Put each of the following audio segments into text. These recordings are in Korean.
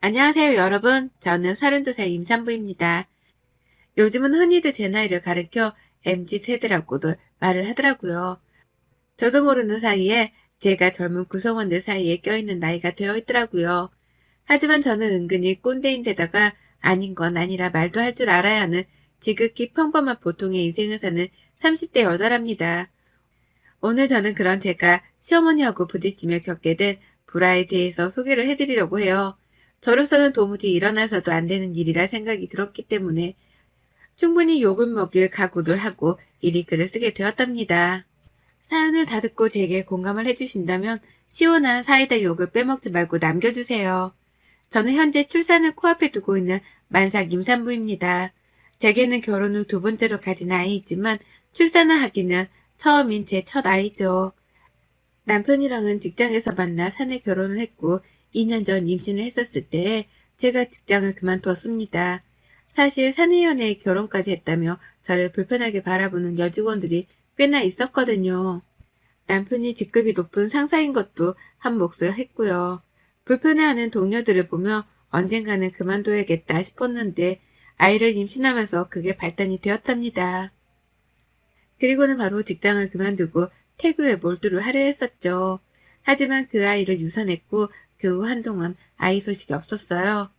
안녕하세요 여러분. 저는 32살 임산부입니다. 요즘은 흔히들 제 나이를 가리켜 MZ세대라고도 말을 하더라고요. 저도 모르는 사이에 제가 젊은 구성원들 사이에 껴있는 나이가 되어 있더라고요. 하지만 저는 은근히 꼰대인데다가 아닌 건 아니라 말도 할 줄 알아야 하는 지극히 평범한 보통의 인생을 사는 30대 여자랍니다. 오늘 저는 그런 제가 시어머니하고 부딪히며 겪게 된 불화에 대해서 소개를 해드리려고 해요. 저로서는 도무지 일어나서도 안 되는 일이라 생각이 들었기 때문에 충분히 욕을 먹일 각오를 하고 이리 글을 쓰게 되었답니다. 사연을 다 듣고 제게 공감을 해주신다면 시원한 사이다 욕을 빼먹지 말고 남겨주세요. 저는 현재 출산을 코앞에 두고 있는 만삭 임산부입니다. 제게는 결혼 후 두 번째로 가진 아이이지만 출산을 하기는 처음인 제 첫 아이죠. 남편이랑은 직장에서 만나 사내 결혼을 했고 2년 전 임신을 했었을 때에 제가 직장을 그만두었습니다. 사실 사내 연애에 결혼까지 했다며 저를 불편하게 바라보는 여직원들이 꽤나 있었거든요. 남편이 직급이 높은 상사인 것도 한 몫을 했고요. 불편해하는 동료들을 보며 언젠가는 그만둬야겠다 싶었는데 아이를 임신하면서 그게 발단이 되었답니다. 그리고는 바로 직장을 그만두고 태교에 몰두를 하려 했었죠. 하지만 그 아이를 유산했고 그 후 한동안 아이 소식이 없었어요.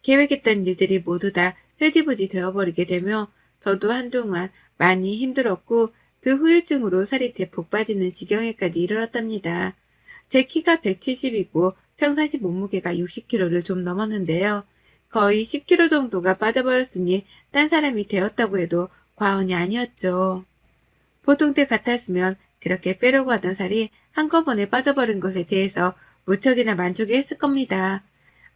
계획했던 일들이 모두 다 흐지부지 되어버리게 되며 저도 한동안 많이 힘들었고 그 후유증으로 살이 대폭 빠지는 지경에까지 이르렀답니다. 제 키가 170이고 평상시 몸무게가 60kg를 좀 넘었는데요. 거의 10kg 정도가 빠져버렸으니 딴 사람이 되었다고 해도 과언이 아니었죠. 보통 때 같았으면 그렇게 빼려고 하던 살이 한꺼번에 빠져버린 것에 대해서 무척이나 만족해 했을 겁니다.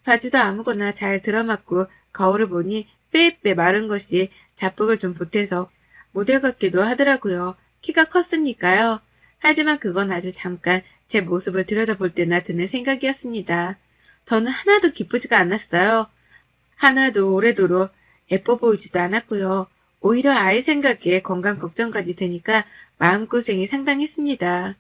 바지도 아무거나 잘 들어맞고 거울을 보니 빼빼 마른 것이 자폭을 좀 보태서 모델 같기도 하더라고요. 키가 컸으니까요. 하지만 그건 아주 잠깐 제 모습을 들여다볼 때나 드는 생각이었습니다. 저는 하나도 기쁘지가 않았어요. 하나도 오래도록 예뻐 보이지도 않았고요. 오히려 아이 생각에 건강 걱정까지 드니까 마음고생이 상당했습니다.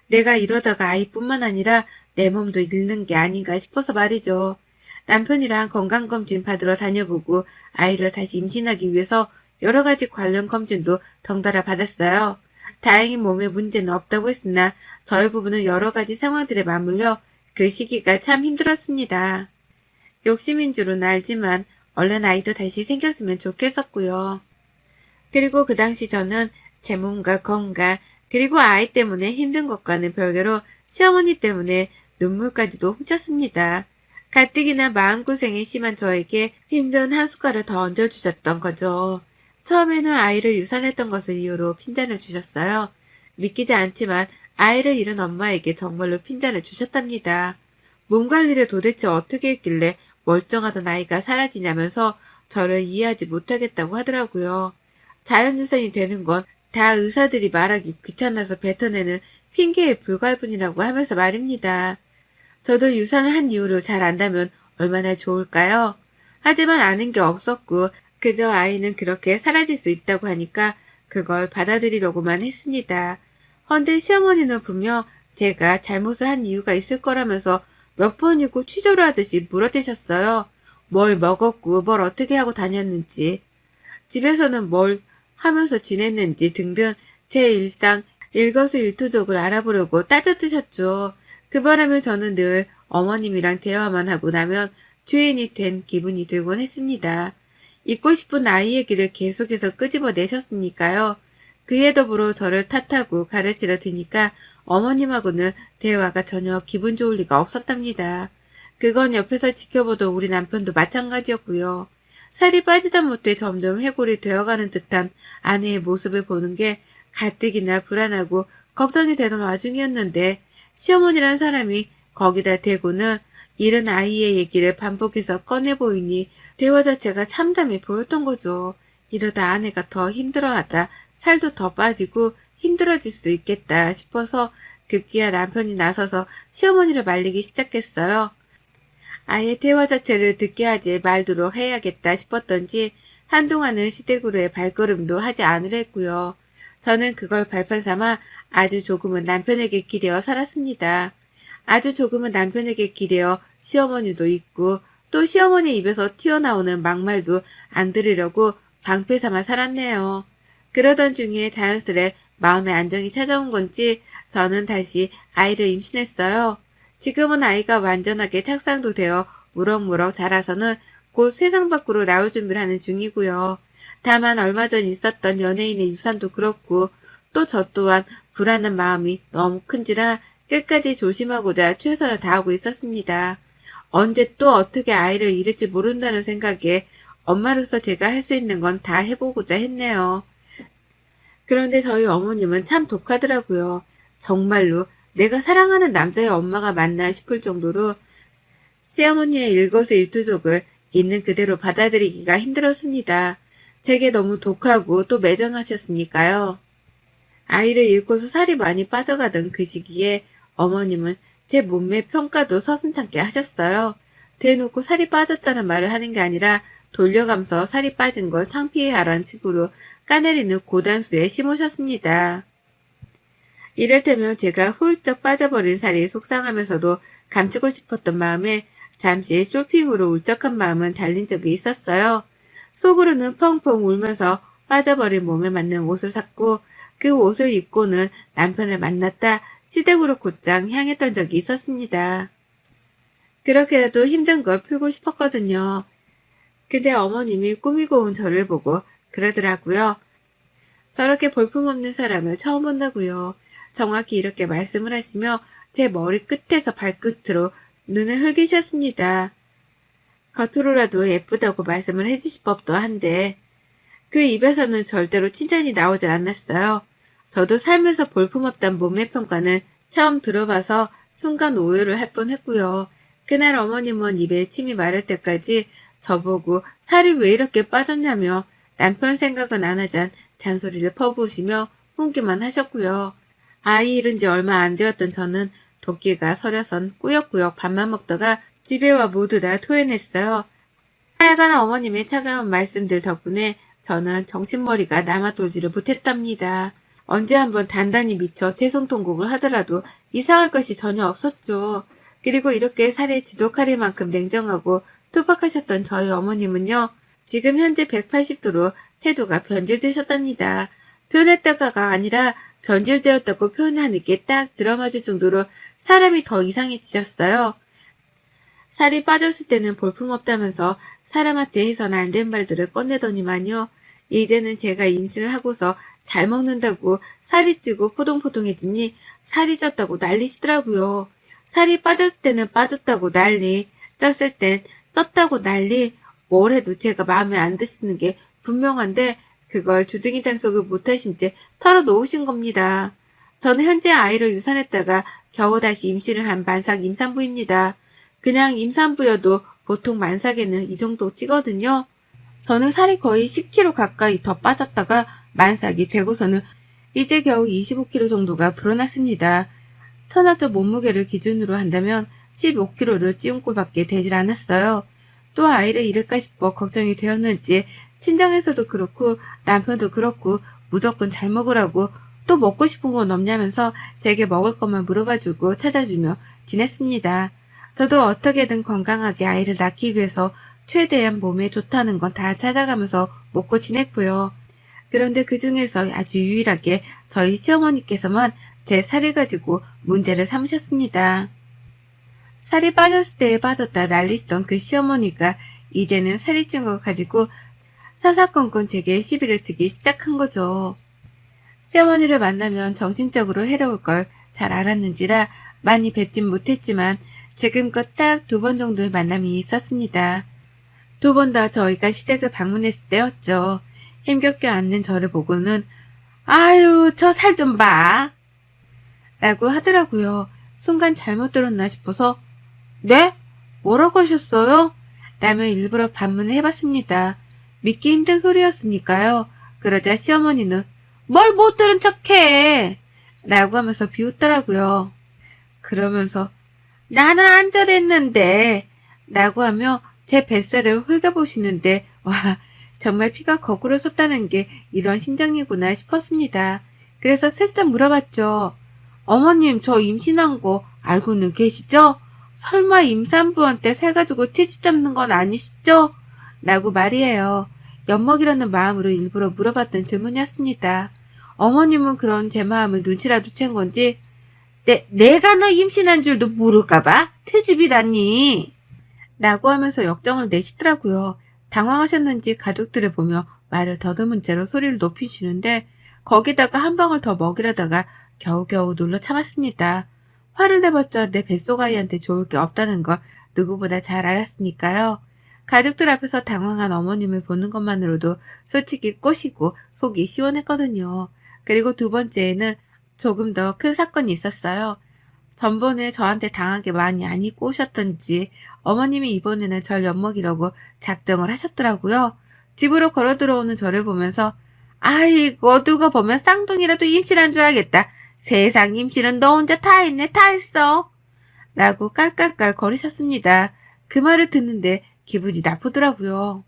내가 이러다가 아이뿐만 아니라 내 몸도 잃는 게 아닌가 싶어서 말이죠. 남편이랑 건강검진 받으러 다녀보고 아이를 다시 임신하기 위해서 여러 가지 관련 검진도 덩달아 받았어요. 다행히 몸에 문제는 없다고 했으나 저희 부부는 여러 가지 상황들에 맞물려 그 시기가 참 힘들었습니다. 욕심인 줄은 알지만 얼른 아이도 다시 생겼으면 좋겠었고요. 그리고 그 당시 저는 제 몸과 건강 그리고 아이 때문에 힘든 것과는 별개로 시어머니 때문에 눈물까지도 훔쳤습니다. 가뜩이나 마음고생이 심한 저에게 힘든 한 숟갈을 더 얹어주셨던 거죠. 처음에는 아이를 유산했던 것을 이유로 핀잔을 주셨어요. 믿기지 않지만 아이를 잃은 엄마에게 정말로 핀잔을 주셨답니다. 몸 관리를 도대체 어떻게 했길래 멀쩡하던 아이가 사라지냐면서 저를 이해하지 못하겠다고 하더라고요. 자연유산이 되는 건 다 의사들이 말하기 귀찮아서 뱉어내는 핑계에 불과할 뿐이라고 하면서 말입니다. 저도 유산을 한 이유를 잘 안다면 얼마나 좋을까요? 하지만 아는 게 없었고 그저 아이는 그렇게 사라질 수 있다고 하니까 그걸 받아들이려고만 했습니다. 헌데 시어머니는 분명 제가 잘못을 한 이유가 있을 거라면서 몇 번이고 취조를 하듯이 물어대셨어요. 뭘 먹었고 뭘 어떻게 하고 다녔는지, 집에서는 뭘 하면서 지냈는지 등등 제 일상 일거수일투족을 알아보려고 따져드셨죠. 그 바람에 저는 늘 어머님이랑 대화만 하고 나면 죄인이 된 기분이 들곤 했습니다. 잊고 싶은 아이 얘기를 계속해서 끄집어내셨으니까요. 그에 더불어 저를 탓하고 가르치려 드니까 어머님하고는 대화가 전혀 기분 좋을 리가 없었답니다. 그건 옆에서 지켜보던 우리 남편도 마찬가지였고요. 살이 빠지다 못해 점점 해골이 되어가는 듯한 아내의 모습을 보는 게 가뜩이나 불안하고 걱정이 되는 와중이었는데 시어머니란 사람이 거기다 대고는 잃은 아이의 얘기를 반복해서 꺼내 보이니 대화 자체가 참담해 보였던 거죠. 이러다 아내가 더 힘들어하다 살도 더 빠지고 힘들어질 수 있겠다 싶어서 급기야 남편이 나서서 시어머니를 말리기 시작했어요. 아예 대화 자체를 듣게 하지 말도록 해야겠다 싶었던지 한동안은 시댁으로의 발걸음도 하지 않으려 했고요. 저는 그걸 발판 삼아 아주 조금은 남편에게 기대어 살았습니다. 아주 조금은 남편에게 기대어 시어머니도 있고 또 시어머니 입에서 튀어나오는 막말도 안 들으려고 방패 삼아 살았네요. 그러던 중에 자연스레 마음의 안정이 찾아온 건지 저는 다시 아이를 임신했어요. 지금은 아이가 완전하게 착상도 되어 무럭무럭 자라서는 곧 세상 밖으로 나올 준비를 하는 중이고요. 다만 얼마 전 있었던 연예인의 유산도 그렇고 또 저 또한 불안한 마음이 너무 큰지라 끝까지 조심하고자 최선을 다하고 있었습니다. 언제 또 어떻게 아이를 잃을지 모른다는 생각에 엄마로서 제가 할 수 있는 건 다 해보고자 했네요. 그런데 저희 어머님은 참 독하더라고요. 정말로 내가 사랑하는 남자의 엄마가 맞나 싶을 정도로 시어머니의 일거수일투족을 있는 그대로 받아들이기가 힘들었습니다. 제게 너무 독하고 또 매정하셨으니까요. 아이를 잃고서 살이 많이 빠져가던 그 시기에 어머님은 제 몸매 평가도 서슴찮게 하셨어요. 대놓고 살이 빠졌다는 말을 하는 게 아니라 돌려가면서 살이 빠진 걸 창피해하라는 식으로 까내리는 고단수에 심으셨습니다. 이를테면 제가 훌쩍 빠져버린 살이 속상하면서도 감추고 싶었던 마음에 잠시 쇼핑으로 울적한 마음은 달린 적이 있었어요. 속으로는 펑펑 울면서 빠져버린 몸에 맞는 옷을 샀고 그 옷을 입고는 남편을 만났다 시댁으로 곧장 향했던 적이 있었습니다. 그렇게라도 힘든 걸 풀고 싶었거든요. 근데 어머님이 꾸미고 온 저를 보고 그러더라고요. 저렇게 볼품없는 사람을 처음 본다고요. 정확히 이렇게 말씀을 하시며 제 머리 끝에서 발끝으로 눈을 흘기셨습니다. 겉으로라도 예쁘다고 말씀을 해주실 법도 한데 그 입에서는 절대로 칭찬이 나오질 않았어요. 저도 살면서 볼품없단 몸매 평가는 처음 들어봐서 순간 오해를 할 뻔했고요. 그날 어머님은 입에 침이 마를 때까지 저보고 살이 왜 이렇게 빠졌냐며 남편 생각은 안 하잔 잔소리를 퍼부으시며 훈기만 하셨고요. 아이 잃은 지 얼마 안 되었던 저는 도끼가 서려선 꾸역꾸역 밥만 먹다가 집에 와 모두 다 토해냈어요. 하여간 어머님의 차가운 말씀들 덕분에 저는 정신머리가 남아돌지를 못했답니다. 언제 한번 단단히 미쳐 대성통곡을 하더라도 이상할 것이 전혀 없었죠. 그리고 이렇게 살에 지독할 만큼 냉정하고 투박하셨던 저희 어머님은요. 지금 현재 180도로 태도가 변질되셨답니다. 변했다가가 아니라 변질되었다고 표현하는 게 딱 들어맞을 정도로 사람이 더 이상해지셨어요. 살이 빠졌을 때는 볼품없다면서 사람한테 해서는 안 된 말들을 꺼내더니만요. 이제는 제가 임신을 하고서 잘 먹는다고 살이 찌고 포동포동해지니 살이 쪘다고 난리시더라고요. 살이 빠졌을 때는 빠졌다고 난리, 쪘을 땐 쪘다고 난리, 뭘 해도 제가 마음에 안 드시는 게 분명한데 그걸 주둥이 단속을 못하신 채 털어놓으신 겁니다. 저는 현재 아이를 유산했다가 겨우 다시 임신을 한 만삭 임산부입니다. 그냥 임산부여도 보통 만삭에는 이 정도 찌거든요. 저는 살이 거의 10kg 가까이 더 빠졌다가 만삭이 되고서는 이제 겨우 25kg 정도가 불어났습니다. 천하적 몸무게를 기준으로 한다면 15kg를 찌운 꼴밖에 되질 않았어요. 또 아이를 잃을까 싶어 걱정이 되었는지 친정에서도 그렇고 남편도 그렇고 무조건 잘 먹으라고 또 먹고 싶은 건 없냐면서 제게 먹을 것만 물어봐주고 찾아주며 지냈습니다. 저도 어떻게든 건강하게 아이를 낳기 위해서 최대한 몸에 좋다는 건 다 찾아가면서 먹고 지냈고요. 그런데 그 중에서 아주 유일하게 저희 시어머니께서만 제 살을 가지고 문제를 삼으셨습니다. 살이 빠졌을 때에 빠졌다 난리시던 그 시어머니가 이제는 살이 찐 거 가지고 사사건건 제게 시비를 트기 시작한 거죠. 시어머니를 만나면 정신적으로 해로울 걸 잘 알았는지라 많이 뵙진 못했지만 지금껏 딱 2번 정도의 만남이 있었습니다. 2번 다 저희가 시댁을 방문했을 때였죠. 힘겹게 앉는 저를 보고는 아유 저 살 좀 봐 라고 하더라고요. 순간 잘못 들었나 싶어서 네? 뭐라고 하셨어요? 라며 일부러 반문을 해봤습니다. 믿기 힘든 소리였으니까요. 그러자 시어머니는 뭘 못 들은 척해 라고 하면서 비웃더라고요. 그러면서 나는 안절했는데 라고 하며 제 뱃살을 훑어보시는데 와 정말 피가 거꾸로 솟다는 게 이런 심정이구나 싶었습니다. 그래서 슬쩍 물어봤죠. 어머님 저 임신한 거 알고는 계시죠? 설마 임산부한테 새 가지고 트집 잡는 건 아니시죠? 라고 말이에요. 엿먹이려는 마음으로 일부러 물어봤던 질문이었습니다. 어머님은 그런 제 마음을 눈치라도 챈 건지 내가 너 임신한 줄도 모를까봐? 트집이라니. 라고 하면서 역정을 내시더라고요. 당황하셨는지 가족들을 보며 말을 더듬은 채로 소리를 높이시는데 거기다가 한 방울 더 먹이려다가 겨우겨우 놀러 참았습니다. 화를 내봤자 내 뱃속 아이한테 좋을 게 없다는 걸 누구보다 잘 알았으니까요. 가족들 앞에서 당황한 어머님을 보는 것만으로도 솔직히 꼬시고 속이 시원했거든요. 그리고 두 번째에는 조금 더 큰 사건이 있었어요. 전번에 저한테 당하게 많이 안 입고 오셨던지 어머님이 이번에는 절 엿먹이려고 작정을 하셨더라고요. 집으로 걸어 들어오는 저를 보면서 아이고 누가 보면 쌍둥이라도 임신한 줄 알겠다. 세상 임신은 너 혼자 다 했네 다 했어. 라고 깔깔깔 거리셨습니다. 그 말을 듣는데 기분이 나쁘더라고요.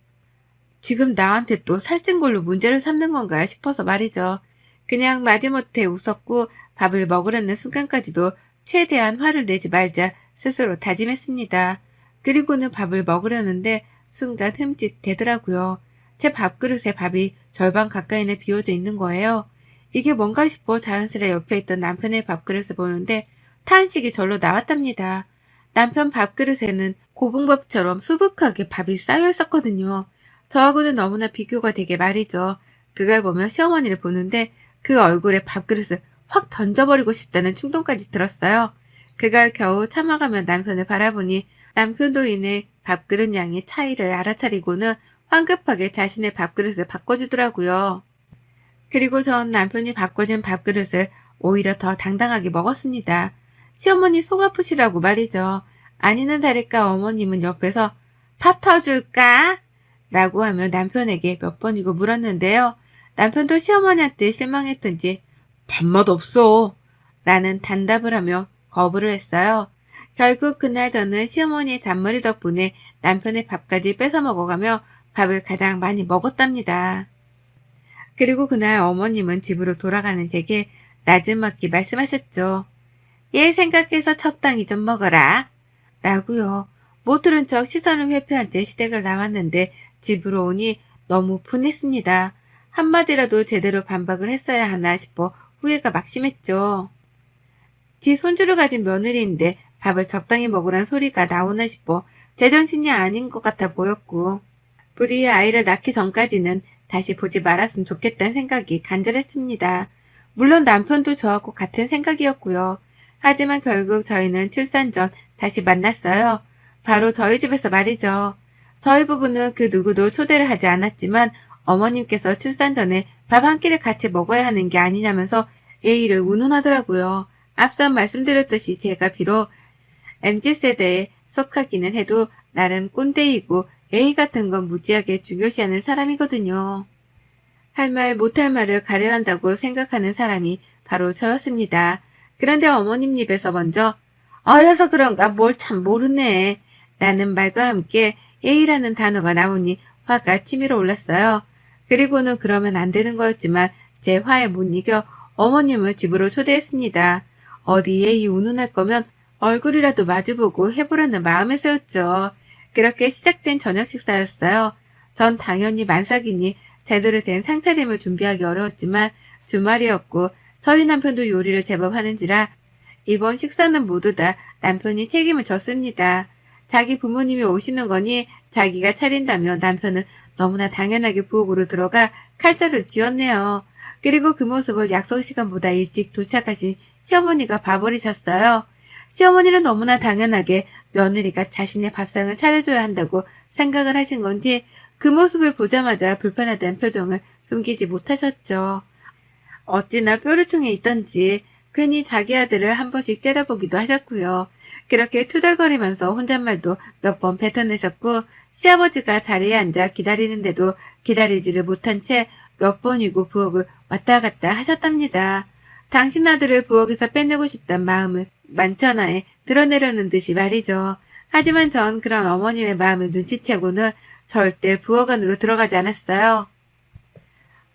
지금 나한테 또 살찐 걸로 문제를 삼는 건가 싶어서 말이죠. 그냥 마지못해 웃었고 밥을 먹으려는 순간까지도 최대한 화를 내지 말자 스스로 다짐했습니다. 그리고는 밥을 먹으려는데 순간 흠칫대더라고요. 제 밥그릇에 밥이 절반 가까이나 비워져 있는 거예요. 이게 뭔가 싶어 자연스레 옆에 있던 남편의 밥그릇을 보는데 탄식이 절로 나왔답니다. 남편 밥그릇에는 고봉밥처럼 수북하게 밥이 쌓여 있었거든요. 저하고는 너무나 비교가 되게 말이죠. 그걸 보며 시어머니를 보는데 그 얼굴에 밥그릇을 확 던져버리고 싶다는 충동까지 들었어요. 그걸 겨우 참아가며 남편을 바라보니 남편도 이내 밥그릇 양의 차이를 알아차리고는 황급하게 자신의 밥그릇을 바꿔주더라고요. 그리고 전 남편이 바꿔준 밥그릇을 오히려 더 당당하게 먹었습니다. 시어머니 속 아프시라고 말이죠. 아니는 다를까 어머님은 옆에서 밥 터줄까? 라고 하며 남편에게 몇 번이고 물었는데요. 남편도 시어머니한테 실망했던지 밥맛 없어 라는 단답을 하며 거부를 했어요. 결국 그날 저는 시어머니의 잔머리 덕분에 남편의 밥까지 뺏어 먹어가며 밥을 가장 많이 먹었답니다. 그리고 그날 어머님은 집으로 돌아가는 제게 나지막히 말씀하셨죠. 얘 생각해서 적당히 좀 먹어라. 라고요. 못 들은 척 시선을 회피한 채 시댁을 나왔는데 집으로 오니 너무 분했습니다. 한마디라도 제대로 반박을 했어야 하나 싶어 후회가 막심했죠. 지 손주를 가진 며느리인데 밥을 적당히 먹으란 소리가 나오나 싶어 제정신이 아닌 것 같아 보였고 부디 아이를 낳기 전까지는 다시 보지 말았으면 좋겠다는 생각이 간절했습니다. 물론 남편도 저하고 같은 생각이었고요. 하지만 결국 저희는 출산 전 다시 만났어요. 바로 저희 집에서 말이죠. 저희 부부는 그 누구도 초대를 하지 않았지만 어머님께서 출산 전에 밥 한 끼를 같이 먹어야 하는 게 아니냐면서 예의를 운운하더라고요. 앞서 말씀드렸듯이 제가 비록 MZ세대에 속하기는 해도 나름 꼰대이고 예의 같은 건 무지하게 중요시하는 사람이거든요. 할 말 못할 말을 가려한다고 생각하는 사람이 바로 저였습니다. 그런데 어머님 입에서 먼저 어려서 그런가 뭘 참 모르네 라는 말과 함께 예의라는 단어가 나오니 화가 치밀어 올랐어요. 그리고는 그러면 안 되는 거였지만 제 화에 못 이겨 어머님을 집으로 초대했습니다. 어디 예의 운운할 거면 얼굴이라도 마주보고 해보라는 마음에서였죠. 그렇게 시작된 저녁 식사였어요. 전 당연히 만삭이니 제대로 된 상차림을 준비하기 어려웠지만 주말이었고 저희 남편도 요리를 제법 하는지라 이번 식사는 모두 다 남편이 책임을 졌습니다. 자기 부모님이 오시는 거니 자기가 차린다며 남편은 너무나 당연하게 부엌으로 들어가 칼자를 쥐었네요. 그리고 그 모습을 약속 시간보다 일찍 도착하신 시어머니가 봐버리셨어요. 시어머니는 너무나 당연하게 며느리가 자신의 밥상을 차려줘야 한다고 생각을 하신 건지 그 모습을 보자마자 불편하다는 표정을 숨기지 못하셨죠. 어찌나 뾰루통에 있던지 괜히 자기 아들을 한 번씩 째려보기도 하셨고요. 그렇게 투덜거리면서 혼잣말도 몇 번 뱉어내셨고 시아버지가 자리에 앉아 기다리는데도 기다리지를 못한 채 몇 번이고 부엌을 왔다 갔다 하셨답니다. 당신 아들을 부엌에서 빼내고 싶단 마음을 만천하에 드러내려는 듯이 말이죠. 하지만 전 그런 어머님의 마음을 눈치채고는 절대 부엌 안으로 들어가지 않았어요.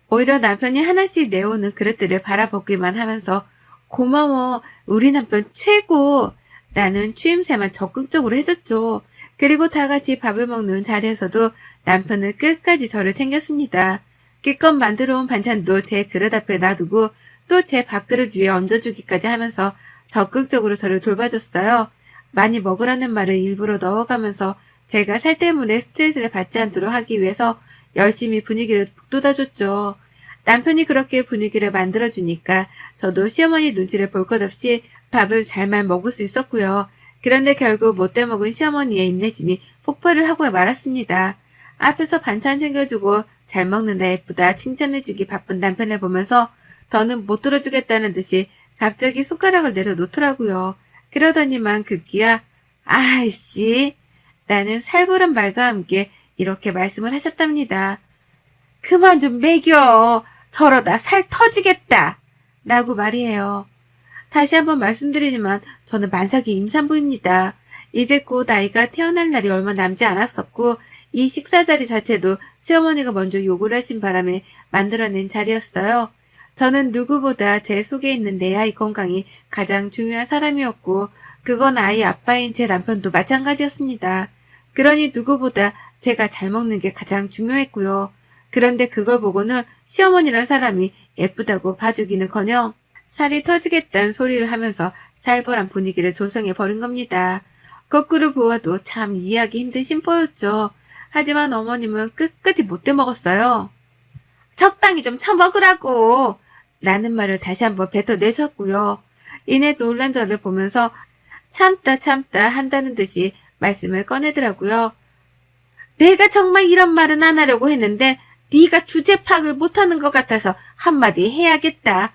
오히려 남편이 하나씩 내오는 그릇들을 바라보기만 하면서 고마워 우리 남편 최고 나는 추임새만 적극적으로 해줬죠. 그리고 다 같이 밥을 먹는 자리에서도 남편은 끝까지 저를 챙겼습니다. 기껏 만들어 온 반찬도 제 그릇 앞에 놔두고 또 제 밥그릇 위에 얹어주기까지 하면서 적극적으로 저를 돌봐줬어요. 많이 먹으라는 말을 일부러 넣어가면서 제가 살 때문에 스트레스를 받지 않도록 하기 위해서 열심히 분위기를 북돋아줬죠. 남편이 그렇게 분위기를 만들어주니까 저도 시어머니 눈치를 볼 것 없이 밥을 잘만 먹을 수 있었고요. 그런데 결국 못돼 먹은 시어머니의 인내심이 폭발을 하고 말았습니다. 앞에서 반찬 챙겨주고 잘 먹는다 예쁘다 칭찬해주기 바쁜 남편을 보면서 더는 못 들어주겠다는 듯이 갑자기 숟가락을 내려놓더라고요. 그러더니만 급기야 아이씨 나는 살벌한 말과 함께 이렇게 말씀을 하셨답니다. 그만 좀 먹여. 저러다 살 터지겠다. 라고 말이에요. 다시 한번 말씀드리지만 저는 만삭이 임산부입니다. 이제 곧 아이가 태어날 날이 얼마 남지 않았었고 이 식사 자리 자체도 시어머니가 먼저 욕을 하신 바람에 만들어낸 자리였어요. 저는 누구보다 제 속에 있는 내 아이 건강이 가장 중요한 사람이었고 그건 아이 아빠인 제 남편도 마찬가지였습니다. 그러니 누구보다 제가 잘 먹는 게 가장 중요했고요. 그런데 그걸 보고는 시어머니란 사람이 예쁘다고 봐주기는커녕 살이 터지겠다는 소리를 하면서 살벌한 분위기를 조성해버린 겁니다. 거꾸로 보아도 참 이해하기 힘든 심보였죠. 하지만 어머님은 끝까지 못돼 먹었어요. 적당히 좀 처먹으라고 라는 말을 다시 한번 뱉어내셨고요. 이내 놀란 저를 보면서 참다 한다는 듯이 말씀을 꺼내더라고요. 내가 정말 이런 말은 안 하려고 했는데 네가 주제 파악을 못하는 것 같아서 한마디 해야겠다.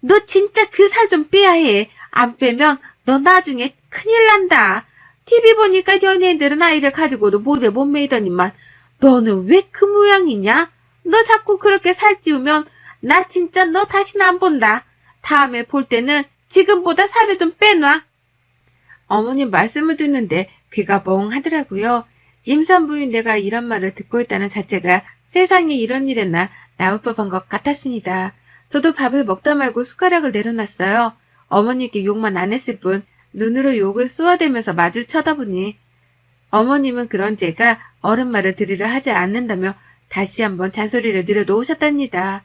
너 진짜 그 살 좀 빼야 해. 안 빼면 너 나중에 큰일 난다. TV 보니까 연예인들은 아이를 가지고도 모델 못 매이더니만 너는 왜 그 모양이냐? 너 자꾸 그렇게 살찌우면 나 진짜 너 다시는 안 본다. 다음에 볼 때는 지금보다 살을 좀 빼놔. 어머님 말씀을 듣는데 귀가 멍하더라고요. 임산부인 내가 이런 말을 듣고 있다는 자체가 세상에 이런 일에나 나올 법한 것 같았습니다. 저도 밥을 먹다 말고 숟가락을 내려놨어요. 어머니께 욕만 안 했을 뿐 눈으로 욕을 쏘아대면서 마주 쳐다보니 어머님은 그런 제가 어른 말을 들으려 하지 않는다며 다시 한번 잔소리를 늘어놓으셨답니다.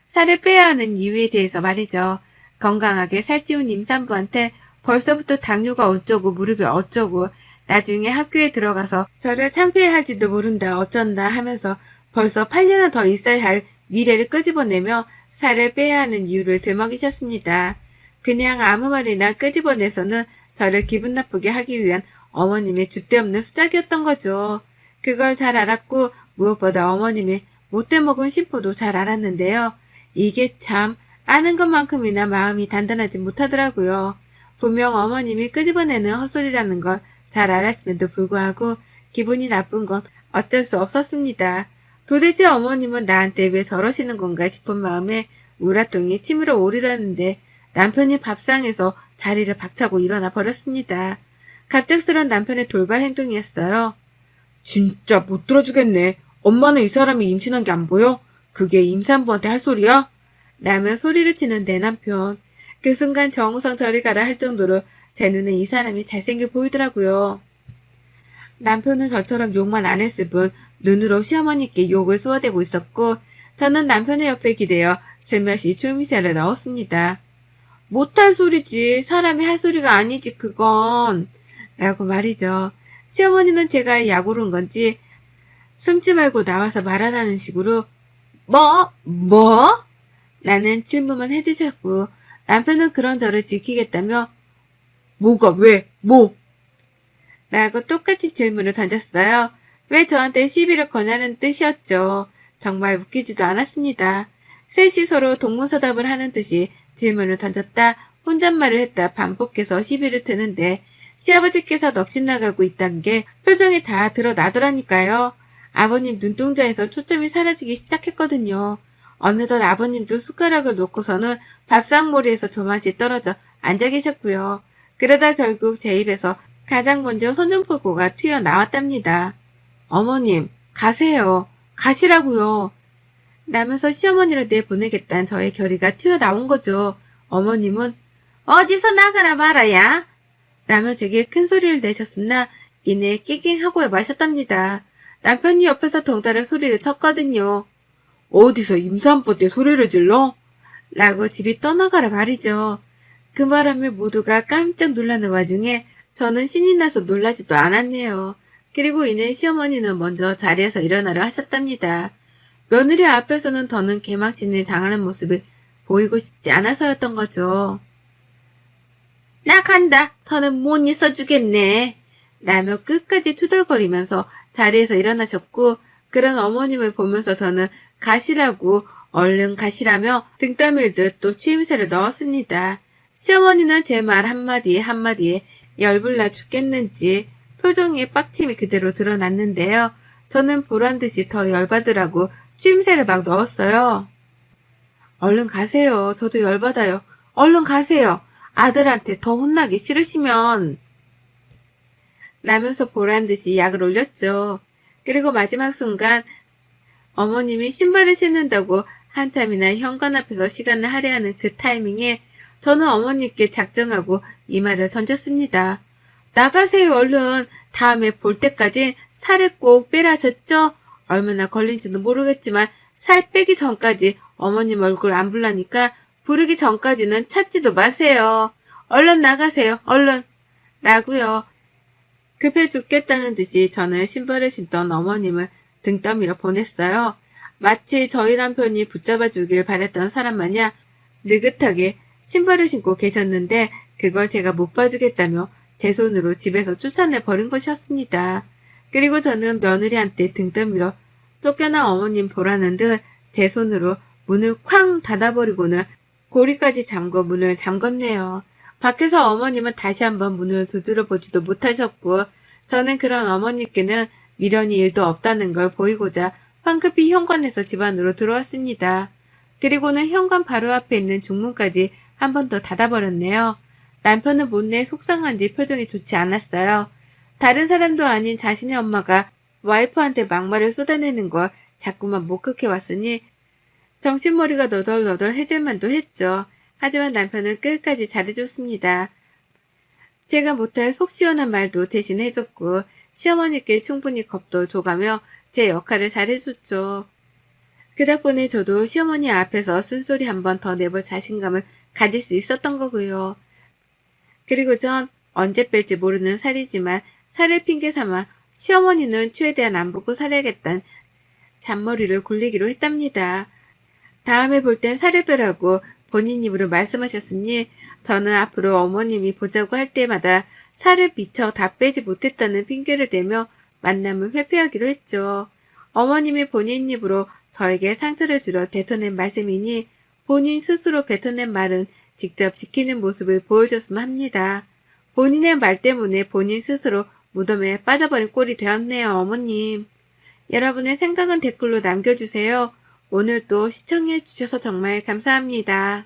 살을 빼야 하는 이유에 대해서 말이죠. 건강하게 살찌운 임산부한테 벌써부터 당뇨가 어쩌고 무릎이 어쩌고 나중에 학교에 들어가서 저를 창피해할지도 모른다 어쩐다 하면서 벌써 8년은 더 있어야 할 미래를 끄집어내며 살을 빼야 하는 이유를 들먹이셨습니다. 그냥 아무 말이나 끄집어내서는 저를 기분 나쁘게 하기 위한 어머님의 줏대없는 수작이었던 거죠. 그걸 잘 알았고 무엇보다 어머님의 못돼 먹은 심보도 잘 알았는데요. 이게 참 아는 것만큼이나 마음이 단단하지 못하더라고요. 분명 어머님이 끄집어내는 헛소리라는 걸 잘 알았음에도 불구하고 기분이 나쁜 건 어쩔 수 없었습니다. 도대체 어머님은 나한테 왜 저러시는 건가 싶은 마음에 우라통이 침으로 오르려는데 남편이 밥상에서 자리를 박차고 일어나 버렸습니다. 갑작스런 남편의 돌발 행동이었어요. 진짜 못 들어주겠네. 엄마는 이 사람이 임신한 게 안 보여? 그게 임산부한테 할 소리야? 라며 소리를 치는 내 남편. 그 순간 정우성 저리 가라 할 정도로 제 눈에 이 사람이 잘생겨 보이더라고요. 남편은 저처럼 욕만 안 했을 뿐 눈으로 시어머니께 욕을 쏘아대고 있었고 저는 남편의 옆에 기대어 슬며시 추임새를 넣었습니다. 못할 소리지 사람이 할 소리가 아니지 그건 라고 말이죠. 시어머니는 제가 약오른 건지 숨지 말고 나와서 말하라는 식으로 뭐? 라는 질문만 해주셨고 남편은 그런 저를 지키겠다며 뭐가 왜? 뭐? 라고 똑같이 질문을 던졌어요. 왜 저한테 시비를 거냐는 뜻이었죠. 정말 웃기지도 않았습니다. 셋이 서로 동문서답을 하는 듯이 질문을 던졌다 혼잣말을 했다 반복해서 시비를 트는데 시아버지께서 넋이 나가고 있다는 게 표정이 다 드러나더라니까요. 아버님 눈동자에서 초점이 사라지기 시작했거든요. 어느덧 아버님도 숟가락을 놓고서는 밥상머리에서 저만치 떨어져 앉아 계셨고요. 그러다 결국 제 입에서 가장 먼저 손정포고가 튀어나왔답니다. 어머님, 가세요. 가시라고요. 라면서 시어머니를 내보내겠다는 저의 결의가 튀어나온 거죠. 어머님은 어디서 나가나 말아야? 라며 제게 큰 소리를 내셨으나 이내 깨갱하고 마셨답니다. 남편이 옆에서 덩달아 소리를 쳤거든요. 어디서 임산부 때 소리를 질러? 라고 집이 떠나가라 말이죠. 그 바람에 모두가 깜짝 놀라는 와중에 저는 신이 나서 놀라지도 않았네요. 그리고 이내 시어머니는 먼저 자리에서 일어나려 하셨답니다. 며느리 앞에서는 더는 개망신을 당하는 모습을 보이고 싶지 않아서였던 거죠. 나 간다. 더는 못 있어주겠네. 라며 끝까지 투덜거리면서 자리에서 일어나셨고 그런 어머님을 보면서 저는 가시라고 얼른 가시라며 등 떠밀듯 또 취임새를 넣었습니다. 시어머니는 제 말 한마디에 한마디에 열불나 죽겠는지 표정에 빡침이 그대로 드러났는데요. 저는 보란듯이 더 열받으라고 취임새를 막 넣었어요. 얼른 가세요. 저도 열받아요. 얼른 가세요. 아들한테 더 혼나기 싫으시면 라면서 보란듯이 약을 올렸죠. 그리고 마지막 순간 어머님이 신발을 신는다고 한참이나 현관 앞에서 시간을 할애하는 그 타이밍에 저는 어머님께 작정하고 이 말을 던졌습니다. 나가세요 얼른. 다음에 볼 때까지 살을 꼭 빼라 하셨죠? 얼마나 걸린지도 모르겠지만 살 빼기 전까지 어머님 얼굴 안 불라니까 부르기 전까지는 찾지도 마세요. 얼른 나가세요. 얼른. 라고요. 급해 죽겠다는 듯이 저는 신발을 신던 어머님을 등 떠밀어 보냈어요. 마치 저희 남편이 붙잡아 주길 바랬던 사람 마냥 느긋하게 신발을 신고 계셨는데 그걸 제가 못 봐주겠다며 제 손으로 집에서 쫓아내 버린 것이었습니다. 그리고 저는 며느리한테 등 떠밀어 쫓겨난 어머님 보라는 듯 제 손으로 문을 쾅 닫아버리고는 고리까지 잠궈 문을 잠궜네요. 밖에서 어머님은 다시 한번 문을 두드려 보지도 못하셨고 저는 그런 어머님께는 미련이 일도 없다는 걸 보이고자 황급히 현관에서 집 안으로 들어왔습니다. 그리고는 현관 바로 앞에 있는 중문까지 한 번 더 닫아버렸네요. 남편은 못내 속상한지 표정이 좋지 않았어요. 다른 사람도 아닌 자신의 엄마가 와이프한테 막말을 쏟아내는 걸 자꾸만 목격해 왔으니 정신머리가 너덜너덜해질만도 했죠. 하지만 남편은 끝까지 잘해줬습니다. 제가 못할 속 시원한 말도 대신 해줬고 시어머니께 충분히 겁도 줘가며 제 역할을 잘해줬죠. 그 덕분에 저도 시어머니 앞에서 쓴소리 한 번 더 내볼 자신감을 가질 수 있었던 거고요. 그리고 전 언제 뺄지 모르는 살이지만 살을 핑계 삼아 시어머니는 최대한 안 보고 살아야겠다는 잔머리를 굴리기로 했답니다. 다음에 볼 땐 살을 빼라고 본인 입으로 말씀하셨으니 저는 앞으로 어머님이 보자고 할 때마다 살을 미처 다 빼지 못했다는 핑계를 대며 만남을 회피하기로 했죠. 어머님이 본인 입으로 저에게 상처를 주려 뱉어낸 말씀이니 본인 스스로 뱉어낸 말은 직접 지키는 모습을 보여줬으면 합니다. 본인의 말 때문에 본인 스스로 무덤에 빠져버린 꼴이 되었네요, 어머님. 여러분의 생각은 댓글로 남겨주세요. 오늘도 시청해주셔서 정말 감사합니다.